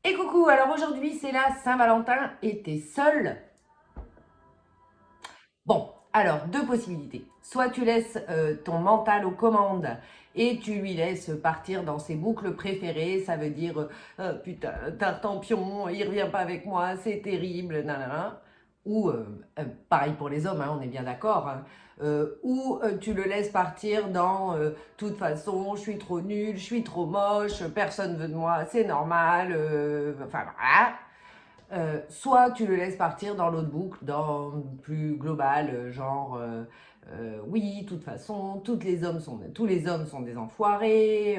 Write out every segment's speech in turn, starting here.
Et coucou, alors aujourd'hui c'est la Saint-Valentin et t'es seule. Bon, alors deux possibilités. Soit tu laisses ton mental aux commandes et tu lui laisses partir dans ses boucles préférées, ça veut dire putain, Tartampion, il revient pas avec moi, c'est terrible, nanana. Ou pareil pour les hommes, hein, on est bien d'accord. Hein. Ou tu le laisses partir dans toute façon, je suis trop nulle, je suis trop moche, personne veut de moi, c'est normal. Enfin voilà. Soit tu le laisses partir dans l'autre boucle, dans plus global, genre oui, de toute façon, tous les hommes sont des enfoirés,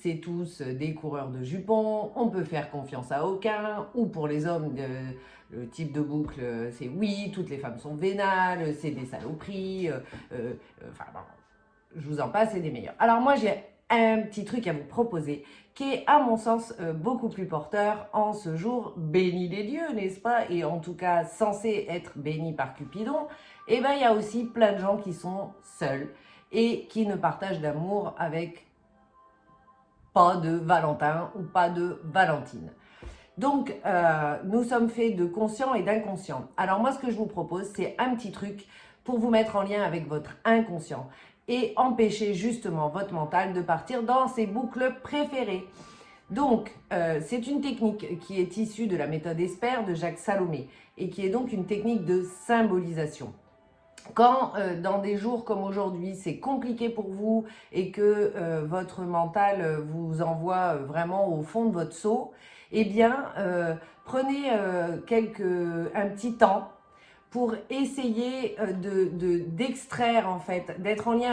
c'est tous des coureurs de jupons, on peut faire confiance à aucun, ou pour les hommes, le type de boucle, c'est oui, toutes les femmes sont vénales, c'est des saloperies, enfin bon, je vous en passe et des meilleurs. Alors moi j'ai un petit truc à vous proposer qui est à mon sens beaucoup plus porteur en ce jour béni des dieux, n'est-ce pas? Et en tout cas censé être béni par Cupidon. Et bien il y a aussi plein de gens qui sont seuls et qui ne partagent d'amour avec pas de Valentin ou pas de Valentine. Donc, nous sommes faits de conscients et d'inconscients. Alors moi, ce que je vous propose, c'est un petit truc pour vous mettre en lien avec votre inconscient et empêcher justement votre mental de partir dans ses boucles préférées. Donc, c'est une technique qui est issue de la méthode Esper de Jacques Salomé et qui est donc une technique de symbolisation. Quand dans des jours comme aujourd'hui, c'est compliqué pour vous et que votre mental vous envoie vraiment au fond de votre seau, eh bien, prenez un petit temps pour essayer d'extraire en fait, d'être en lien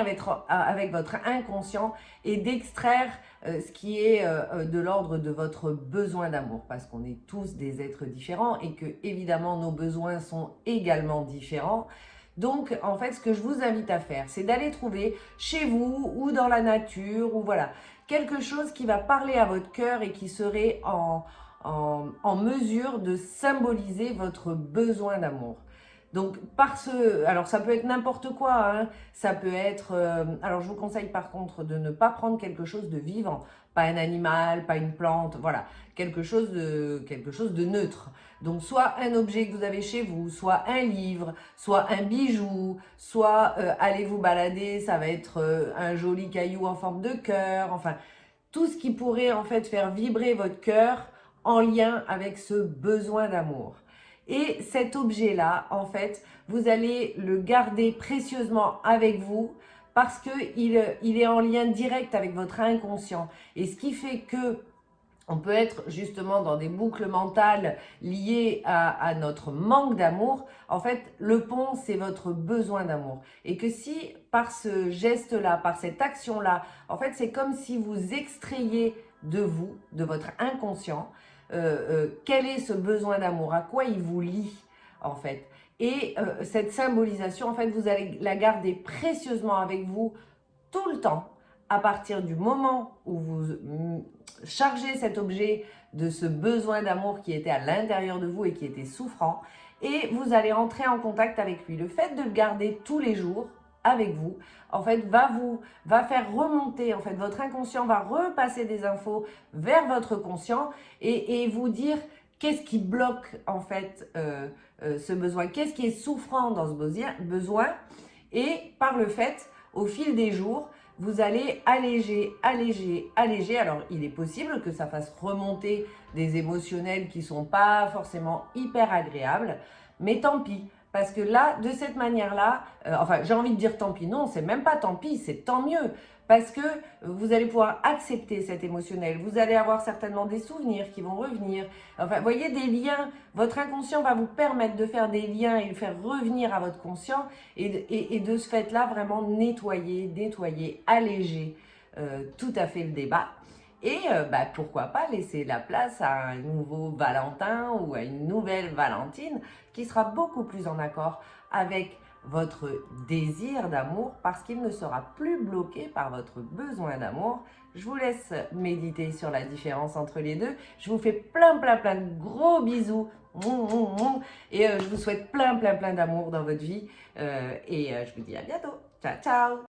avec votre inconscient et d'extraire ce qui est de l'ordre de votre besoin d'amour, parce qu'on est tous des êtres différents et que évidemment nos besoins sont également différents. Donc, en fait, ce que je vous invite à faire, c'est d'aller trouver chez vous ou dans la nature, ou voilà, quelque chose qui va parler à votre cœur et qui serait en mesure de symboliser votre besoin d'amour. Donc, alors ça peut être n'importe quoi, hein. Ça peut être, alors je vous conseille par contre de ne pas prendre quelque chose de vivant, pas un animal, pas une plante, voilà, quelque chose de neutre. Donc, soit un objet que vous avez chez vous, soit un livre, soit un bijou, soit allez vous balader, ça va être un joli caillou en forme de cœur, enfin, tout ce qui pourrait en fait faire vibrer votre cœur en lien avec ce besoin d'amour. Et cet objet-là, en fait, vous allez le garder précieusement avec vous parce qu'il est en lien direct avec votre inconscient. Et ce qui fait que on peut être justement dans des boucles mentales liées à notre manque d'amour. En fait, le pont, c'est votre besoin d'amour. Et que si par ce geste-là, par cette action-là, en fait, c'est comme si vous extrayiez de vous, de votre inconscient, quel est ce besoin d'amour, à quoi il vous lie, en fait. Et cette symbolisation, en fait, vous allez la garder précieusement avec vous tout le temps, à partir du moment où vous chargez cet objet de ce besoin d'amour qui était à l'intérieur de vous et qui était souffrant, et vous allez entrer en contact avec lui. Le fait de le garder tous les jours avec vous, en fait, va faire remonter, en fait, votre inconscient va repasser des infos vers votre conscient et vous dire qu'est-ce qui bloque, en fait, ce besoin, qu'est-ce qui est souffrant dans ce besoin, et par le fait, au fil des jours, vous allez alléger, alléger, alléger. Alors, il est possible que ça fasse remonter des émotionnels qui ne sont pas forcément hyper agréables, mais tant pis. Parce que là, de cette manière-là, enfin, j'ai envie de dire tant pis. Non, c'est même pas tant pis, c'est tant mieux. Parce que vous allez pouvoir accepter cet émotionnel. Vous allez avoir certainement des souvenirs qui vont revenir. Enfin, vous voyez, des liens. Votre inconscient va vous permettre de faire des liens et de faire revenir à votre conscient. Et de ce fait-là, vraiment nettoyer, alléger tout à fait le débat. Et pourquoi pas laisser la place à un nouveau Valentin ou à une nouvelle Valentine qui sera beaucoup plus en accord avec votre désir d'amour parce qu'il ne sera plus bloqué par votre besoin d'amour. Je vous laisse méditer sur la différence entre les deux. Je vous fais plein de gros bisous. Et je vous souhaite plein d'amour dans votre vie. Et je vous dis à bientôt. Ciao, ciao!